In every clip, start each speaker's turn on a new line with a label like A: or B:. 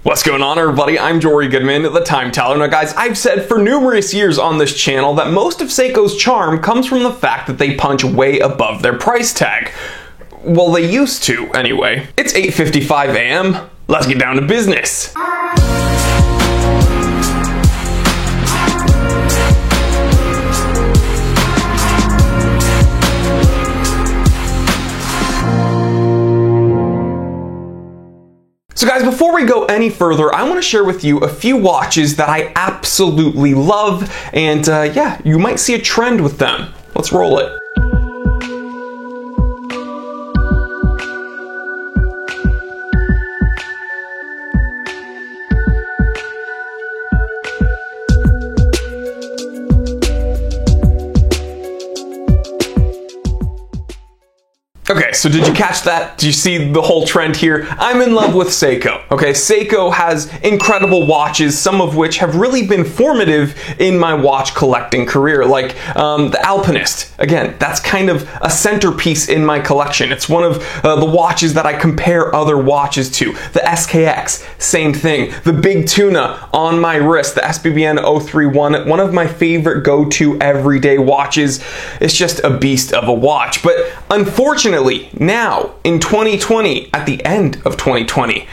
A: What's going on, everybody? I'm Jory Goodman, the Time Teller. Now guys, I've said for numerous years on this channel that most of Seiko's charm comes from the fact that they punch way above their price tag. Well, they used to, anyway. It's 8:55 a.m. Let's get down to business. So guys, before we go any further, I want to share with you a few watches that I absolutely love, and yeah, you might see a trend with them. Let's roll it. Okay, so did you catch that? Did you see the whole trend here? I'm in love with Seiko. Okay, Seiko has incredible watches, some of which have really been formative in my watch collecting career, like the Alpinist. Again, that's kind of a centerpiece in my collection. It's one of the watches that I compare other watches to. The SKX, same thing. The Big Tuna on my wrist, the SBBN 031, one of my favorite go-to everyday watches. It's just a beast of a watch, but unfortunately, now, in 2020, at the end of 2020,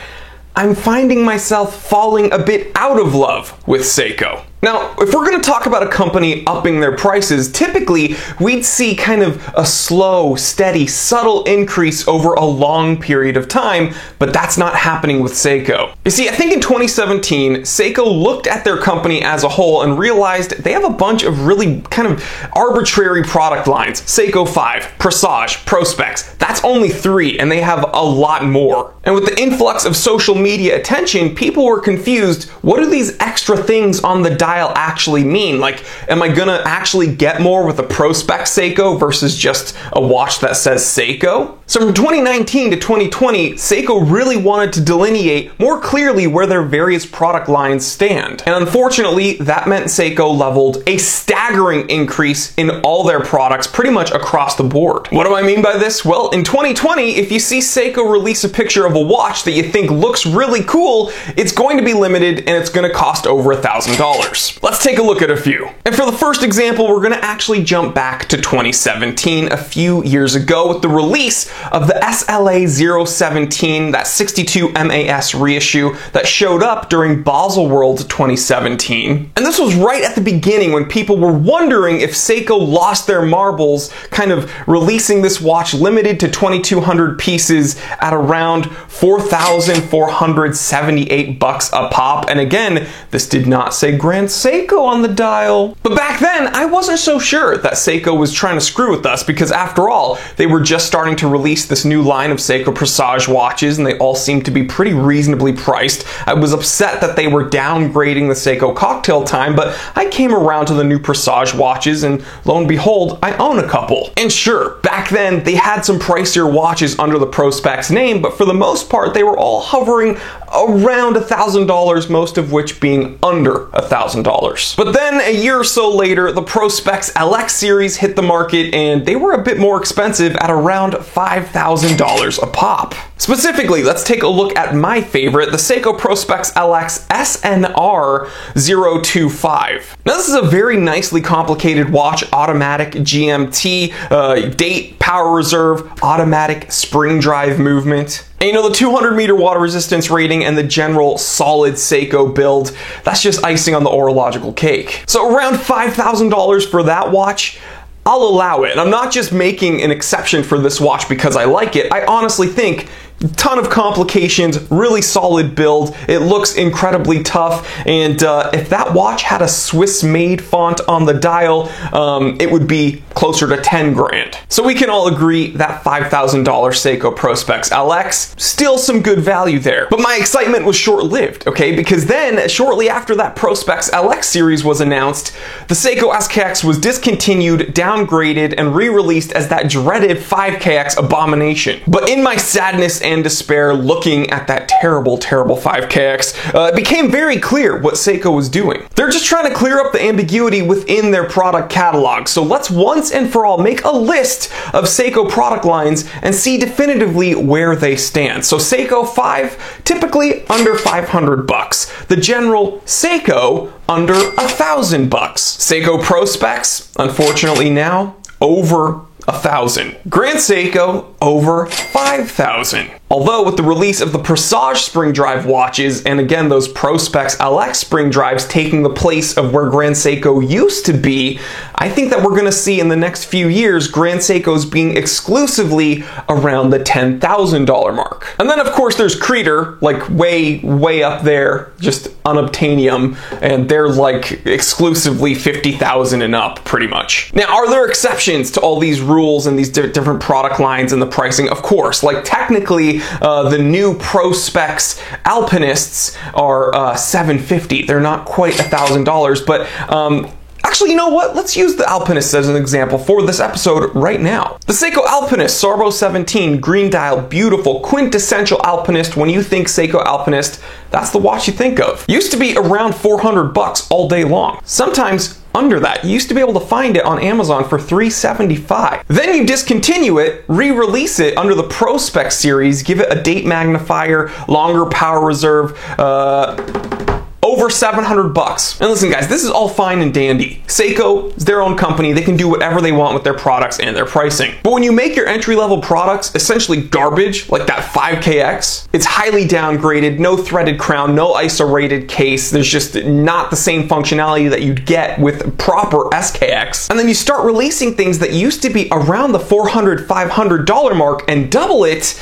A: I'm finding myself falling a bit out of love with Seiko. Now, if we're going to talk about a company upping their prices, typically we'd see kind of a slow, steady, subtle increase over a long period of time, but that's not happening with Seiko. You see, I think in 2017, Seiko looked at their company as a whole and realized they have a bunch of really kind of arbitrary product lines. Seiko 5, Presage, Prospex, that's only 3, and they have a lot more. And with the influx of social media attention, people were confused. What do these extra things on the dial actually mean? Like, am I gonna actually get more with a Prospex Seiko versus just a watch that says Seiko? So from 2019 to 2020, Seiko really wanted to delineate more clearly where their various product lines stand. And unfortunately, that meant Seiko leveled a staggering increase in all their products pretty much across the board. What do I mean by this? Well, in 2020, if you see Seiko release a picture of a watch that you think looks really cool, it's going to be limited and it's going to cost over $1,000. Let's take a look at a few. And for the first example, we're going to actually jump back to 2017, a few years ago, with the release of the SLA 017, that 62 MAS reissue that showed up during Baselworld 2017. And this was right at the beginning when people were wondering if Seiko lost their marbles, kind of releasing this watch limited to 2,200 pieces at around $4,478 a pop. And again, this did not say Grand Seiko on the dial. But back then, I wasn't so sure that Seiko was trying to screw with us, because after all, they were just starting to release this new line of Seiko Presage watches, and they all seemed to be pretty reasonably priced. I was upset that they were downgrading the Seiko Cocktail Time, but I came around to the new Presage watches, and lo and behold, I own a couple. And sure, back then, they had some pricier watches under the Prospex name, but for the most part, they were all hovering around $1,000, most of which being under $1,000. But then a year or so later, the Prospex LX series hit the market, and they were a bit more expensive at around $5,000 a pop. Specifically, let's take a look at my favorite, the Seiko Prospex LX SNR 025. Now this is a very nicely complicated watch, automatic GMT, date, power reserve, automatic spring drive movement. And you know, the 200-meter water resistance rating and the general solid Seiko build, that's just icing on the orological cake. So around $5,000 for that watch, I'll allow it. And I'm not just making an exception for this watch because I like it. I honestly think ton of complications, really solid build. It looks incredibly tough, and if that watch had a Swiss-made font on the dial, it would be closer to 10 grand. So we can all agree that $5,000 Seiko Prospex LX, still some good value there. But my excitement was short-lived, okay? Because then, shortly after that Prospex LX series was announced, the Seiko SKX was discontinued, downgraded, and re-released as that dreaded 5KX abomination. But in my sadness and despair looking at that terrible, terrible 5KX, it became very clear what Seiko was doing. They're just trying to clear up the ambiguity within their product catalog. So let's once and for all make a list of Seiko product lines and see definitively where they stand. So Seiko 5, typically under 500 bucks. The general Seiko, under $1,000 bucks. Seiko Prospex, unfortunately now, over $1,000. Grand Seiko, over $5,000. Although with the release of the Presage spring drive watches, and again those Prospex LX spring drives taking the place of where Grand Seiko used to be, I think that we're going to see in the next few years Grand Seikos being exclusively around the $10,000 mark. And then of course there's Creator, like way up there, just unobtainium, and they're like exclusively 50,000 and up pretty much. Now, are there exceptions to all these rules and these different product lines and the pricing? Of course, like technically the new Prospex Alpinists are $750. They're not quite $1,000, but actually, you know what? Let's use the Alpinist as an example for this episode right now. The Seiko Alpinist Sarbo 17, green dial, beautiful, quintessential Alpinist. When you think Seiko Alpinist, that's the watch you think of. Used to be around 400 bucks all day long. Sometimes under that. You used to be able to find it on Amazon for $375. Then you discontinue it, re-release it under the Prospex series, give it a date magnifier, longer power reserve, over 700 bucks. And listen guys, this is all fine and dandy. Seiko is their own company. They can do whatever they want with their products and their pricing. But when you make your entry-level products essentially garbage, like that 5KX, it's highly downgraded, no threaded crown, no ISO rated case. There's just not the same functionality that you'd get with proper SKX. And then you start releasing things that used to be around the $400, $500 mark and double it,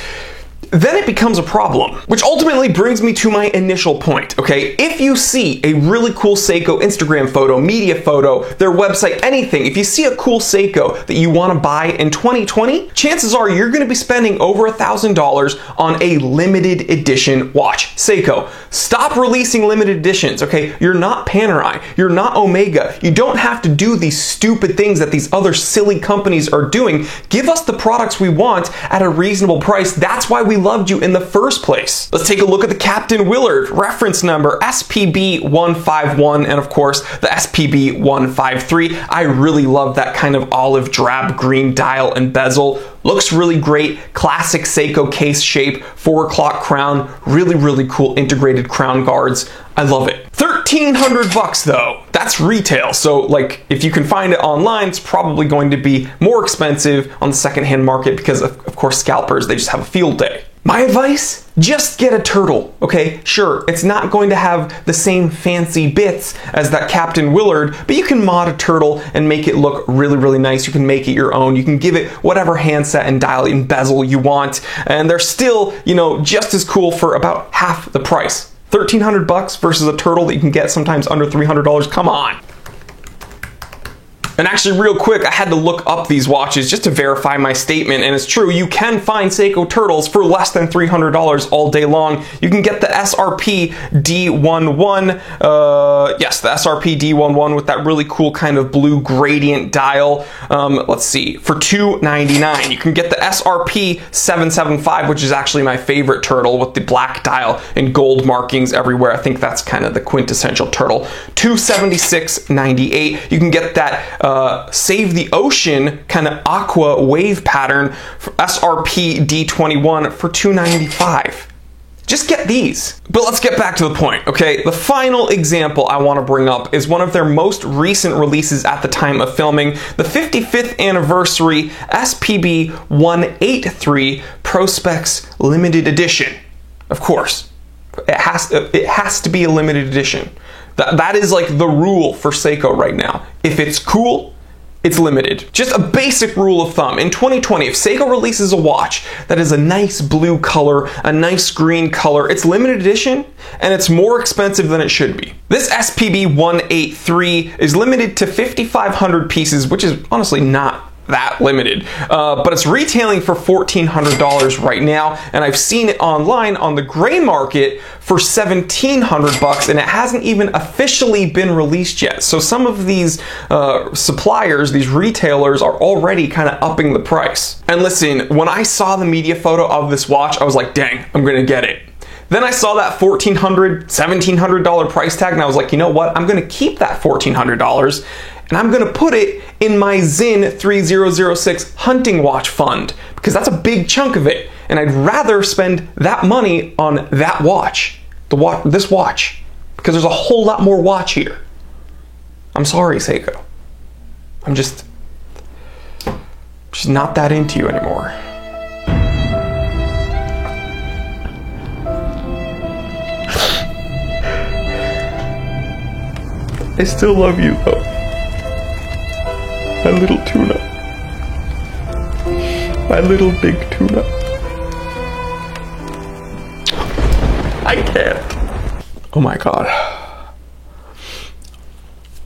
A: then it becomes a problem. Which ultimately brings me to my initial point, okay? If you see a really cool Seiko Instagram photo, media photo, their website, anything, if you see a cool Seiko that you want to buy in 2020, chances are you're going to be spending over $1,000 on a limited edition watch. Seiko, stop releasing limited editions, okay? You're not Panerai, you're not Omega. You don't have to do these stupid things that these other silly companies are doing. Give us the products we want at a reasonable price. That's why we loved you in the first place. Let's take a look at the Captain Willard reference number SPB151 and of course the SPB153. I really love that kind of olive drab green dial and bezel. Looks really great, classic Seiko case shape, 4 o'clock crown, really cool integrated crown guards. I love it. 1,300 bucks though. That's retail, so like if you can find it online, it's probably going to be more expensive on the secondhand market because of course scalpers, they just have a field day. My advice? Just get a turtle, okay? Sure, it's not going to have the same fancy bits as that Captain Willard, but you can mod a turtle and make it look really nice. You can make it your own. You can give it whatever handset and dial and bezel you want, and they're still, you know, just as cool for about half the price. 1,300 bucks versus a turtle that you can get sometimes under $300. Come on. And actually real quick, I had to look up these watches just to verify my statement, and it's true, you can find Seiko turtles for less than $300 all day long. You can get the SRP D11, yes, the SRP D11 with that really cool kind of blue gradient dial, let's see, for $299. You can get the SRP 775, which is actually my favorite turtle with the black dial and gold markings everywhere. I think that's kind of the quintessential turtle. $276.98. You can get that Save the Ocean kind of aqua wave pattern for SRP D21 for $295. Just get these. But let's get back to the point, okay? The final example I want to bring up is one of their most recent releases at the time of filming, the 55th anniversary SPB 183 Prospex limited edition. Of course, it has to be a limited edition. That is like the rule for Seiko right now. If it's cool, it's limited. Just a basic rule of thumb. In 2020, if Seiko releases a watch that is a nice blue color, a nice green color, it's limited edition and it's more expensive than it should be. This SPB 183 is limited to 5,500 pieces, which is honestly not that limited, but it's retailing for $1,400 right now, and I've seen it online on the gray market for $1,700, and it hasn't even officially been released yet. So some of these suppliers, these retailers, are already kind of upping the price. And listen, when I saw the media photo of this watch, I was like, dang, I'm gonna get it. Then I saw that $1,400, $1,700 price tag, and I was like, you know what? I'm gonna keep that $1,400, and I'm gonna put it in my Sinn 3006 hunting watch fund, because that's a big chunk of it, and I'd rather spend that money on that watch, this watch, because there's a whole lot more watch here. I'm sorry, Seiko. I'm just not that into you anymore. I still love you, though. My little tuna. My little big tuna. I can't. Oh my God.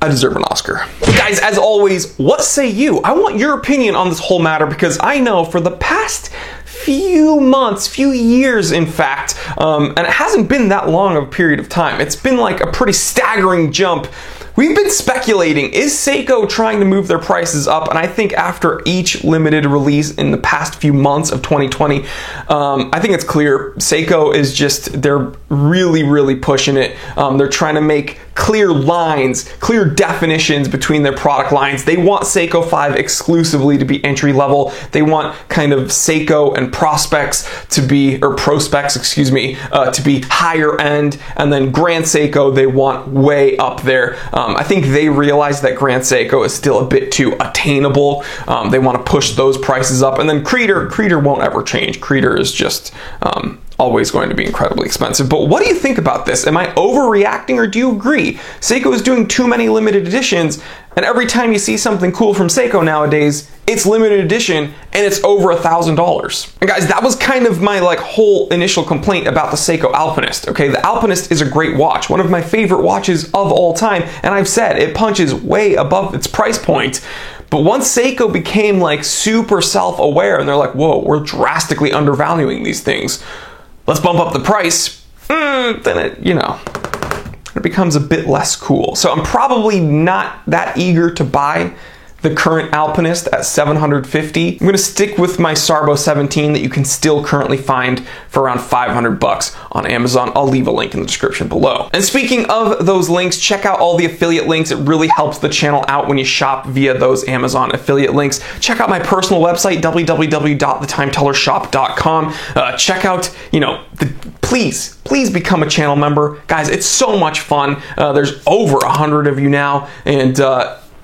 A: I deserve an Oscar. Guys, as always, what say you? I want your opinion on this whole matter, because I know for the past few months, few years in fact, and it hasn't been that long of a period of time. It's been like a pretty staggering jump. We've been speculating, is Seiko trying to move their prices up? And I think after each limited release in the past few months of 2020, I think it's clear Seiko is just, they're really pushing it. They're trying to make clear lines, clear definitions between their product lines. They want Seiko 5 exclusively to be entry level. They want kind of Seiko and Prospects to be, or Prospects, excuse me, to be higher end. And then Grand Seiko, they want way up there. I think they realize that Grand Seiko is still a bit too attainable. They want to push those prices up. And then Creator won't ever change. Creator is just always going to be incredibly expensive. But what do you think about this? Am I overreacting, or do you agree? Seiko is doing too many limited editions, and every time you see something cool from Seiko nowadays, it's limited edition and it's over $1,000. And guys, that was kind of my whole initial complaint about the Seiko Alpinist. Okay, the Alpinist is a great watch, one of my favorite watches of all time, and I've said it punches way above its price point. But once Seiko became super self-aware, and they're like, whoa, we're drastically undervaluing these things, let's bump up the price, then it becomes a bit less cool. So I'm probably not that eager to buy the current Alpinist at $750. I'm gonna stick with my Sarbo 17 that you can still currently find for around $500 on Amazon. I'll leave a link in the description below. And speaking of those links, check out all the affiliate links. It really helps the channel out when you shop via those Amazon affiliate links. Check out my personal website, www.thetimetellershop.com. Check out, please become a channel member. Guys, it's so much fun. There's over 100 of you now, and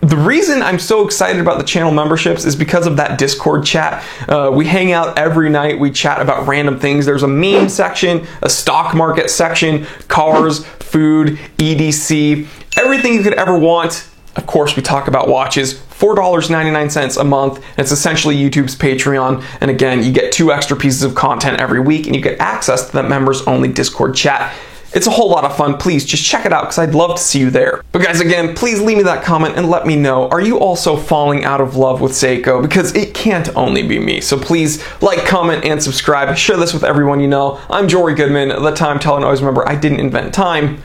A: the reason I'm so excited about the channel memberships is because of that Discord chat. We hang out every night. We chat about random things. There's a meme section, a stock market section, cars, food, EDC, everything you could ever want. Of course, we talk about watches. $4.99 a month. And it's essentially YouTube's Patreon. And again, you get 2 extra pieces of content every week, and you get access to that members only Discord chat. It's a whole lot of fun. Please just check it out, because I'd love to see you there. But guys, again, please leave me that comment and let me know, are you also falling out of love with Seiko? Because it can't only be me. So please like, comment, and subscribe. Share this with everyone you know. I'm Jory Goodman, the Time Teller, and always remember, I didn't invent time.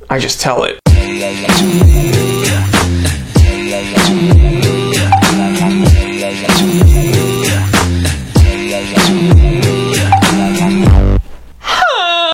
A: I just tell it.